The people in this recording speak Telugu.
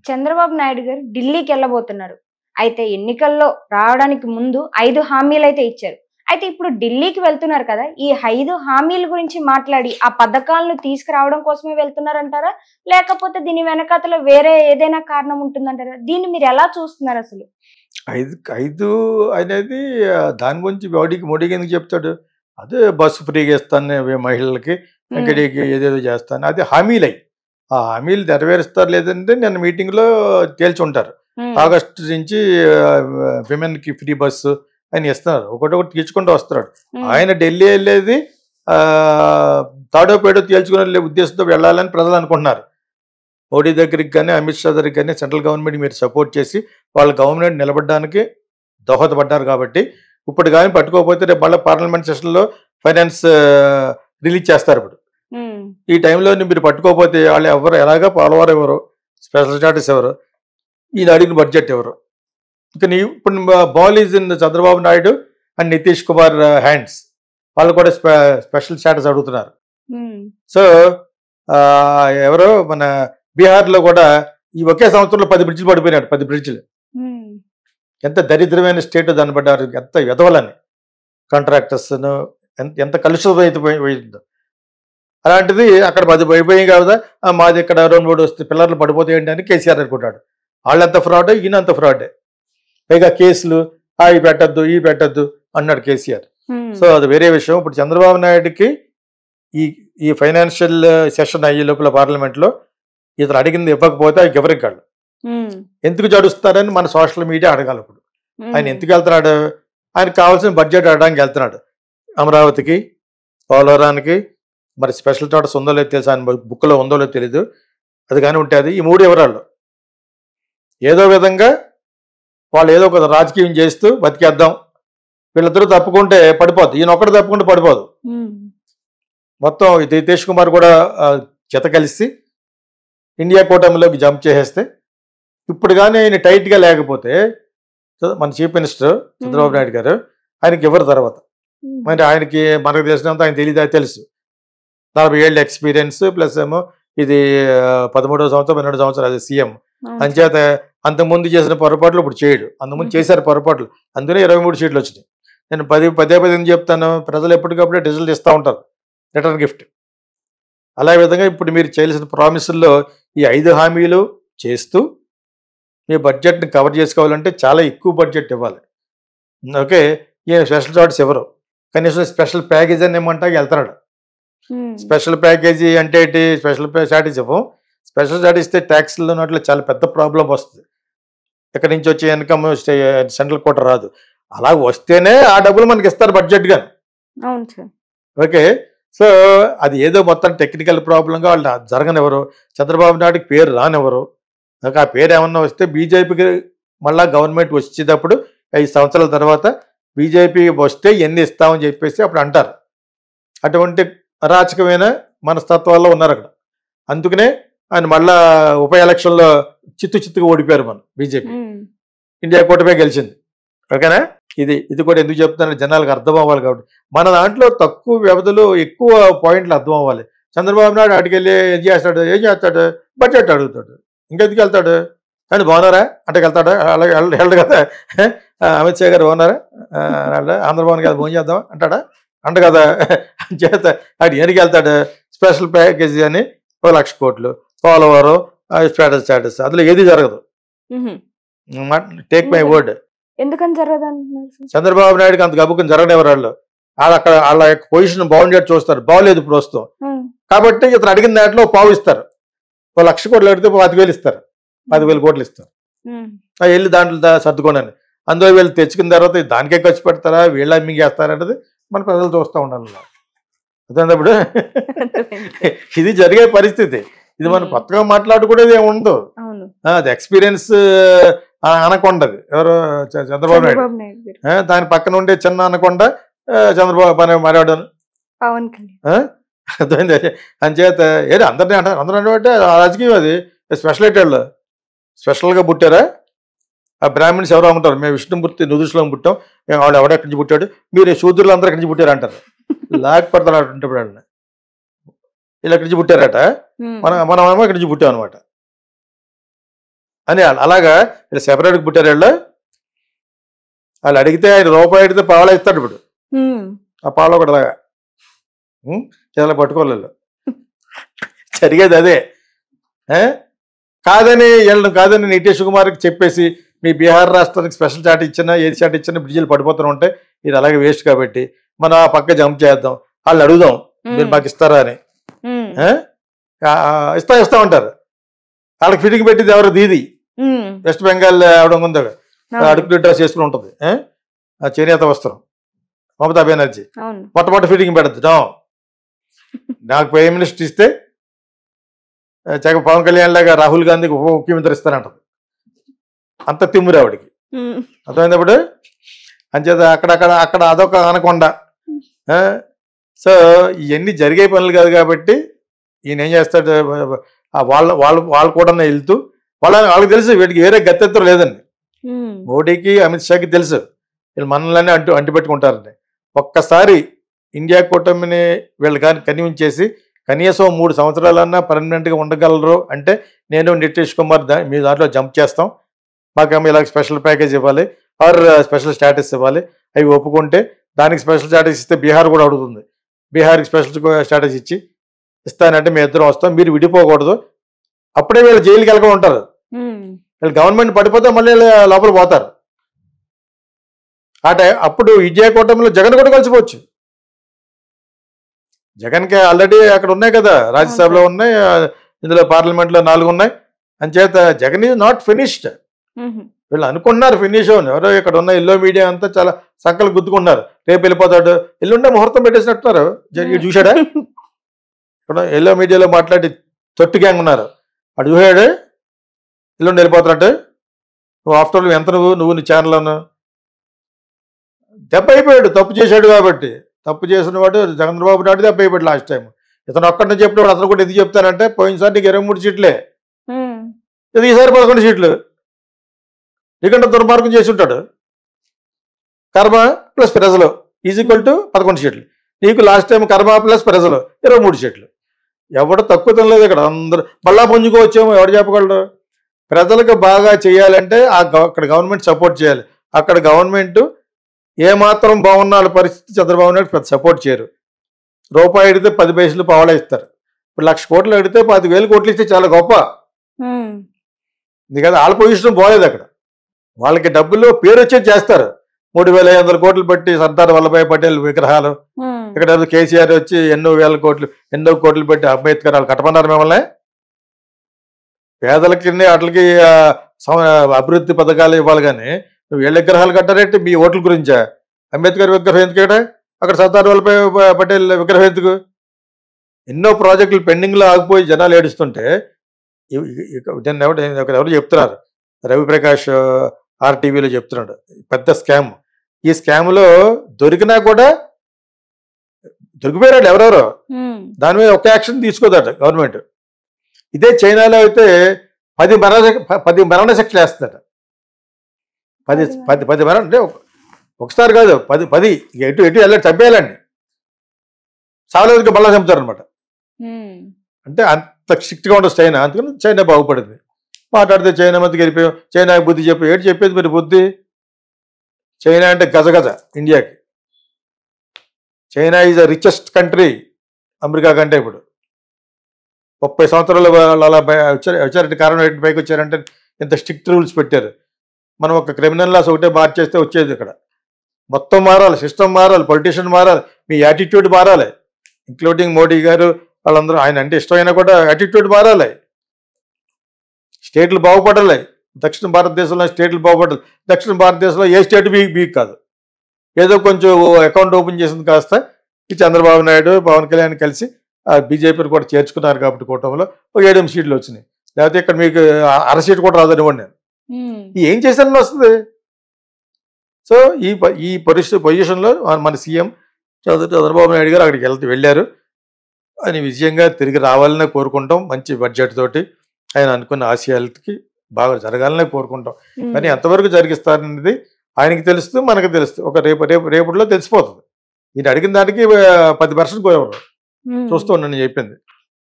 చంద్రబాబు నాయుడు గారు ఢిల్లీకి వెళ్ళబోతున్నారు. అయితే ఎన్నికల్లో రావడానికి ముందు 5 హామీలైతే ఇచ్చారు. అయితే ఇప్పుడు ఢిల్లీకి వెళ్తున్నారు కదా! ఈ 5 హామీల గురించి మాట్లాడి, ఆ పథకాలను తీసుకురావడం కోసమే వెళ్తున్నారంటారా? లేకపోతే దీని వెనకాతల వేరే ఏదైనా కారణం ఉంటుందంటారా? దీన్ని మీరెలా చూస్తున్నారసలు? 5 అనేది దాని గురించి మోడీకి ఎందుకు చెప్తాడు? అదే బస్సు ఫ్రీగా ఇస్తాను మహిళలకి, ఇంకడికి ఏదేదో చేస్తాను. అది హామీలయి. ఆ హామీలు నెరవేరుస్తారు లేదంటే నిన్న మీటింగ్లో తేల్చుంటారు. ఆగస్టు నుంచి విమెన్కి ఫ్రీ బస్సు అని ఇస్తున్నారు. ఒకటొకటి తీర్చుకుంటూ వస్తున్నాడు. ఆయన ఢిల్లీ వెళ్ళేది తాడో పేడో తేల్చుకునే ఉద్దేశంతో వెళ్ళాలని ప్రజలు అనుకుంటున్నారు. మోడీ దగ్గరికి కానీ అమిత్ షా దగ్గరికి కానీ సెంట్రల్ గవర్నమెంట్ మీరు సపోర్ట్ చేసి వాళ్ళ గవర్నమెంట్ నిలబడడానికి దోహదపడ్డారు కాబట్టి ఇప్పుడు కానీ పట్టుకోకపోతే రేపు మళ్ళీ పార్లమెంట్ సెషన్లో ఫైనాన్స్ రిలీజ్ చేస్తారు. ఇప్పుడు ఈ టైంలో మీరు పట్టుకోకపోతే వాళ్ళు ఎవరు ఎలాగా పోలవరం ఎవరు, స్పెషల్ స్టాటస్ ఎవరు, ఈయన అడిగిన బడ్జెట్ ఎవరు, ఇంకా ఇప్పుడు ball is in Chandrababu Naidu and Nitish Kumar hands. వాళ్ళు కూడా స్పెషల్ స్టాటస్ అడుగుతున్నారు. సో ఎవరో మన బీహార్లో కూడా ఈ ఒకే సంవత్సరంలో 10 బ్రిడ్జిలు పడిపోయినాడు. 10 బ్రిడ్జిలు. ఎంత దరిద్రమైన స్టేట్ దాన్ని పడ్డారు, ఎంత వెదవలని కాంట్రాక్టర్స్ను ఎంత కలుషితం అయిపోయిందో. అలాంటిది అక్కడ 10 పడిపోయాయి కదా, మాది ఇక్కడ 2-3 వస్తే పిల్లర్లు పడిపోతాయండి అని కేసీఆర్ అనుకుంటాడు. వాళ్ళంత ఫ్రాడ్, ఈయన అంత ఫ్రాడే. పైగా కేసులు అవి పెట్టద్దు ఈ పెట్టద్దు అన్నాడు కేసీఆర్. సో అది వేరే విషయం. ఇప్పుడు చంద్రబాబు నాయుడుకి ఈ ఫైనాన్షియల్ సెషన్ అయ్యే లోపల పార్లమెంట్లో ఇతను అడిగింది ఇవ్వకపోతే ఆయనకి ఎవరికి కాదు. ఎందుకు జడుస్తారని మన సోషల్ మీడియా అడగాలి. ఇప్పుడు ఆయన ఎందుకు వెళ్తున్నాడు? ఆయనకు కావాల్సిన బడ్జెట్ అడగడానికి వెళ్తున్నాడు. అమరావతికి, పోలవరానికి, మరి స్పెషల్ స్టాటస్ ఉందో లేదో తెలుసు, ఆయన బుక్లో ఉందో లేదో తెలీదు. అది కానీ ఉంటుంది. ఈ 3 వివరాలు ఏదో విధంగా వాళ్ళు ఏదో ఒక రాజకీయం చేస్తూ బతికేద్దాం, వీళ్ళిద్దరూ తప్పుకుంటే పడిపోద్ది, ఈయన ఒక్కడు తప్పుకుంటే పడిపోదు. మొత్తం నితీష్ కుమార్ కూడా జత కలిసి ఇండియా కూటమిలోకి జంప్ చేసేస్తే, ఇప్పుడు కానీ ఆయన టైట్గా లేకపోతే మన చీఫ్ మినిస్టర్ చంద్రబాబు నాయుడు గారు ఆయనకి ఎవరు తర్వాత మరి ఆయనకి మనకు తెలిసినంత ఆయన తెలుసు. 40 ఏళ్ళ ఎక్స్పీరియన్స్ ప్లస్ ఏమో ఇది 13వ సంవత్సరం 12వ సంవత్సరం అది సీఎం. అంచేత అంతకుముందు చేసిన పొరపాట్లు ఇప్పుడు చేయడు. అంతకుముందు చేశారు పొరపాట్లు, అందుకనే 23 సీట్లు వచ్చినాయి. నేను పదే ఎందుకు చెప్తాను, ప్రజలు ఎప్పటికప్పుడే రిజల్ట్ ఇస్తూ ఉంటారు, రిటర్న్ గిఫ్ట్. అలా విధంగా ఇప్పుడు మీరు చేయాల్సిన ప్రామిసుల్లో ఈ 5 హామీలు చేస్తూ మీ బడ్జెట్ని కవర్ చేసుకోవాలంటే చాలా ఎక్కువ బడ్జెట్ ఇవ్వాలి. ఓకే, ఈయన స్పెషల్ స్టాటస్ ఎవరు, కనీసం స్పెషల్ ప్యాకేజ్ అని ఏమంటా వెళ్తున్నాడు. స్పెషల్ ప్యాకేజీ అంటే ఏంటి? స్పెషల్ స్టాటస్ ఇవ్వం. స్పెషల్ స్టాటస్ ఇస్తే ట్యాక్స్లో నోట్లో చాలా పెద్ద ప్రాబ్లం వస్తుంది. ఎక్కడి నుంచి వచ్చే ఇన్కమ్ సెంట్రల్ కోట రాదు. అలా వస్తేనే ఆ డబ్బులు మనకి ఇస్తారు బడ్జెట్గా. ఓకే, సో అది ఏదో మొత్తం టెక్నికల్ ప్రాబ్లంగా వాళ్ళు జరగనివ్వరు. చంద్రబాబు నాయుడుకి పేరు రానివ్వరు. ఆ పేరు ఏమన్నా వస్తే బీజేపీకి మళ్ళీ గవర్నమెంట్ వచ్చేటప్పుడు 5 సంవత్సరాల తర్వాత బీజేపీ వస్తే ఎన్ని ఇస్తామని చెప్పేసి అప్పుడు అంటారు. అటువంటి అరాచకమైన మనస్తత్వాల్లో ఉన్నారు అక్కడ. అందుకనే ఆయన మళ్ళా ఉప ఎలక్షన్లో చిత్తుగా ఓడిపోయారు. మనం బీజేపీ ఇండియా కూటమే గెలిచింది. ఓకేనా? ఇది కూడా ఎందుకు చెప్తున్నారు, జనాలకు అర్థం అవ్వాలి కాబట్టి. మన దాంట్లో తక్కువ వ్యవధిలో ఎక్కువ పాయింట్లు అర్థం అవ్వాలి. చంద్రబాబు నాయుడు అటుకెళ్ళి ఏం చేస్తాడు, బడ్జెట్ అడుగుతాడు. ఇంకెందుకు వెళ్తాడు? కానీ బాగున్నారా అంటే వెళ్తాడా? అలాగే వెళ్ళడు కదా. అమిత్ షా గారు బాగున్నారా, ఆంధ్రభవన్ గారు భోజనం చేద్దాం అంటాడా? అంట కదా. చేత అటు ఎనికి వెళ్తాడు? స్పెషల్ ప్యాకేజీ అని 1,00,000 కోట్లు, పోలవరం, స్టాటస్, అందులో ఏది జరగదు. Take my word. ఎందుకని జరగదు అంటున్నారు? చంద్రబాబు నాయుడుకి అంత గబుకం జరగనివ్వరు. వాళ్ళు అక్కడ వాళ్ళ యొక్క పొజిషన్ బాగుండేది చూస్తారు. బాగోలేదు ఇప్పుడు వస్తాం కాబట్టి ఇతను అడిగిన దాంట్లో పావు ఇస్తారు. 1,00,000 కోట్లు అడిగితే 10,000 ఇస్తారు, 10,000 కోట్లు ఇస్తారు. వెళ్ళి దాంట్లో సర్దుకోనని. అందులో వీళ్ళు తెచ్చుకున్న తర్వాత దానికే ఖర్చు పెడతారా, వీళ్ళ మింగేస్తారన్నది మన ప్రజలు చూస్తూ ఉండాలి. అదేప్పుడు ఇది జరిగే పరిస్థితి. ఇది మనం కొత్తగా మాట్లాడుకునేది ఏమి ఉండదు. అది ఎక్స్పీరియన్స్ అనకొండది ఎవరు, చంద్రబాబు నాయుడు. దాని పక్కన ఉండే చిన్న అనకొండ చంద్రబాబు మరాడు పవన్ కళ్యాణ్. అంచేత ఏది అందరినీ అంటారు. అందరూ అంటే రాజకీయం అది. స్పెషలిటీల్లో స్పెషల్గా పుట్టారా? ఆ బ్రాహ్మణ్స్ ఎవరో ఉంటారు, మేము విష్ణుమూర్తి నుదుషులో పుట్టాం, మేము వాళ్ళు ఎవడెక్కడి నుంచి పుట్టాడు, మీరు శూద్రులు అందరూ ఎక్కడి నుంచి పుట్టారు అంటారు. లేకపోతాడు అంటే వీళ్ళు ఎక్కడి నుంచి పుట్టారట, మనం ఇక్కడి నుంచి పుట్టాం అనమాట. అని అలాగా వీళ్ళు సెపరేట్గా పుట్టారు వాళ్ళు అడిగితే ఆయన రూపాయి అడిగితే పావలా ఇస్తాడు ఇప్పుడు ఆ పావలా ఒకటి అలాగా చాలా పట్టుకోలేదు జరిగేది అదే కాదని నితీష్ కుమార్కి చెప్పేసి మీ బీహార్ రాష్ట్రానికి స్పెషల్ చాట్ ఇచ్చినా ఏది చాట్ ఇచ్చినా బ్రిడ్జిలు పడిపోతూ ఉంటే ఇది అలాగే వేస్ట్ కాబట్టి మనం ఆ పక్క జంప్ చేద్దాం వాళ్ళు అడుగుదాం మీరు మాకు ఇస్తారా అని ఇస్తా ఉంటారు వాళ్ళకి ఫిటింగ్ పెట్టింది ఎవరు దీది వెస్ట్ బెంగాల్ ఆవిడ ఉందో అడుగు డ్రెస్ చేసుకుని ఉంటుంది చేనేత వస్త్రం మమతా బెనర్జీ మొట్టమొదటి ఫిటింగ్ పెడతాం నాకు ప్రైమ్ మినిస్టర్ ఇస్తే పవన్ కళ్యాణ్ లాగా రాహుల్ గాంధీకి ఉప ముఖ్యమంత్రి ఇస్తానంటది అంత తిమ్మురు ఆవిడికి అర్థమైనప్పుడు అంచేత అక్కడ అదొక అనకొండ సో ఇవన్నీ జరిగే పనులు కాదు కాబట్టి ఈయన ఏం చేస్తాడు వాళ్ళు కూడా వెళ్తూ వాళ్ళకి తెలుసు వీటికి వేరే గత్యంతరం లేదండి మోడీకి అమిత్ షాకి తెలుసు వీళ్ళు మనల్ని అంటిపెట్టుకుంటారని ఒక్కసారి ఇండియా కూటమిని వీళ్ళు కానీ కన్విన్స్ చేసి కనీసం 3 సంవత్సరాలన్నా పర్మనెంట్గా ఉండగలరు అంటే నేను నితీష్ కుమార్ మీ దాంట్లో జంప్ చేస్తాం మాకేమో ఇలా స్పెషల్ ప్యాకేజ్ ఇవ్వాలి ఆర్ స్పెషల్ స్టాటస్ ఇవ్వాలి అవి ఒప్పుకుంటే దానికి స్పెషల్ స్టాటస్ ఇస్తే బీహార్ కూడా అడుగుతుంది బీహార్కి స్పెషల్ స్టాటస్ ఇచ్చి ఇస్తానంటే మేము ఇద్దరం వస్తాం మీరు విడిపోకూడదు అప్పుడే వీళ్ళు జైలుకి వెళ్ళకుండా ఉంటారు వీళ్ళు గవర్నమెంట్ పడిపోతే మళ్ళీ లోపల పోతారు అప్పుడు ఇండియా కూటమిలో జగన్ కూడా కలిసిపోవచ్చు జగన్కి ఆల్రెడీ అక్కడ ఉన్నాయి కదా రాజ్యసభలో ఉన్నాయి ఇందులో పార్లమెంట్లో 4 ఉన్నాయి అంచేత జగన్ ఈజ్ నాట్ ఫినిష్డ్ వీళ్ళు అనుకున్నారు ఫినిష్ అవును ఎవరో ఇక్కడ ఉన్న ఎల్లో మీడియా అంతా చాలా సంకలు గుద్దుకున్నారు రేపు వెళ్ళిపోతాడు ఎల్లుండే ముహూర్తం పెట్టేసినట్టున్నారు చూశాడా ఇక్కడ ఎల్లో మీడియాలో మాట్లాడి తొట్టు గ్యాంగ్ ఉన్నారు అటు చూసాడు ఎల్లుండి వెళ్ళిపోతున్నట్టు నువ్వు ఆఫ్టర్ ఎంత నువ్వు నీ ఛానల్లోను దెబ్బ అయిపోయాడు తప్పు చేశాడు కాబట్టి తప్పు చేసిన వాడు చంద్రబాబు నాయుడు దెబ్బ అయిపోయాడు లాస్ట్ టైం ఇతను ఒక్కడిని చెప్పినప్పుడు అతను కూడా ఎందుకు చెప్తానంటే పోయినసారి నీకు 23 సీట్లే ఇది ఈసారి 11 సీట్లు నీకంటే దుర్మార్గం చేసి ఉంటాడు కర్మ ప్లస్ ప్రజలు ఈజ్ ఈక్వల్ టు 11 సీట్లు నీకు లాస్ట్ టైం కర్మ ప్లస్ ప్రజలు 23 సీట్లు ఎవడు తక్కువ తినలేదు ఇక్కడ అందరూ బల్లా పుంజుకోవచ్చేమో ఎవడు చెప్పగలడు ప్రజలకు బాగా చేయాలంటే అక్కడ గవర్నమెంట్ సపోర్ట్ చేయాలి అక్కడ గవర్నమెంట్ ఏమాత్రం బాగున్న పరిస్థితి చంద్రబాబు నాయుడు పెద్ద సపోర్ట్ చేయరు రూపాయి అడిగితే 10 పైసలు పావలా ఇస్తారు ఇప్పుడు 1,00,000 కోట్లు అడిగితే 10,000 కోట్లు ఇస్తే చాలా గొప్ప ఎందుకంటే వాళ్ళ పొజిషన్ బాగలేదు అక్కడ వాళ్ళకి డబ్బులు పేరు వచ్చేది చేస్తారు 3,500 కోట్లు పెట్టి సర్దార్ వల్లభాయ్ పటేల్ విగ్రహాలు ఇక్కడ కేసీఆర్ వచ్చి ఎన్నో కోట్లు పెట్టి అంబేద్కర్ వాళ్ళు కట్టమన్నారు మిమ్మల్ని పేదలకి వాటికి అభివృద్ధి పథకాలు ఇవ్వాలి కానీ నువ్వు వీళ్ళ విగ్రహాలు కట్టారంటే మీ ఓట్ల గురించా అంబేద్కర్ విగ్రహం ఎందుకు ఇక్కడ అక్కడ సర్దార్ వల్లభాయ్ పటేల్ విగ్రహం ఎందుకు ఎన్నో ప్రాజెక్టులు పెండింగ్లో ఆగిపోయి జనాలు ఏడుస్తుంటే ఎవరు చెప్తున్నారు రవిప్రకాష్ ఆర్టీవీలో చెప్తున్నాడు పెద్ద స్కామ్ ఈ స్కామ్లో దొరికినా కూడా దొరికిపోయాడు ఎవరెవరో దాని మీద ఒక యాక్షన్ తీసుకోదట గవర్నమెంట్ ఇదే చైనాలో అయితే 10 మరణ శిక్షలు వేస్తుందట 10 మరణ అంటే ఒకసారి కాదు 10 ఎటు వెళ్ళి చంపేయాలండి సావలేదుగా మళ్ళా చంపుతారు అనమాట అంటే అంత స్ట్రిక్ట్గా ఉంటుంది చైనా అందుకని చైనా బాగుపడింది మాట్లాడితే చైనా మధ్య గెలిపోయాం చైనాకి బుద్ధి చెప్పి చెప్పేది మీరు బుద్ధి చైనా అంటే గజగజ ఇండియాకి China is the richest country America కంటే ఇప్పుడు 30 సంవత్సరాలు అలా వచ్చారంటే కారణం ఏంటి పైకి వచ్చారంటే ఇంత స్ట్రిక్ట్ రూల్స్ పెట్టారు మనం ఒక క్రిమినల్ లాస్ ఒకటే మార్చేస్తే వచ్చేది ఇక్కడ మొత్తం మారాలి సిస్టమ్ మారాలి పొలిటీషియన్ మారాలి మీ యాటిట్యూడ్ మారాలి ఇంక్లూడింగ్ మోడీ గారు వాళ్ళందరూ ఆయన అంటే ఇష్టమైనా కూడా యాటిట్యూడ్ మారాలి స్టేట్లు బాగుపడాలి దక్షిణ భారతదేశంలో స్టేట్లు బాగుపడాలి దక్షిణ భారతదేశంలో ఏ స్టేట్ వీక్ కాదు ఏదో కొంచెం అకౌంట్ ఓపెన్ చేసింది కాస్త ఈ చంద్రబాబు నాయుడు పవన్ కళ్యాణ్ కలిసి బీజేపీని కూడా చేర్చుకున్నారు కాబట్టి కూటమిలో ఒక 7 సీట్లు వచ్చినాయి లేకపోతే ఇక్కడ మీకు 1/2 సీట్ కూడా రాదనివ్వండి నేను ఏం చేశానని వస్తుంది సో ఈ పొజిషన్లో మన సీఎం చంద్రబాబు నాయుడు గారు అక్కడికి వెళ్ళారు అని విజయంగా తిరిగి రావాలనే కోరుకుంటాం మంచి బడ్జెట్ తోటి ఆయన అనుకున్న ఆశయాలకి బాగా జరగాలనే కోరుకుంటాం కానీ ఎంతవరకు జరిగిస్తారనేది ఆయనకి తెలుస్తూ మనకు తెలుస్తూ ఒక రేపటిలో తెలిసిపోతుంది ఈయన అడిగిన దానికి 10% చూస్తూ ఉన్నాను చెప్పింది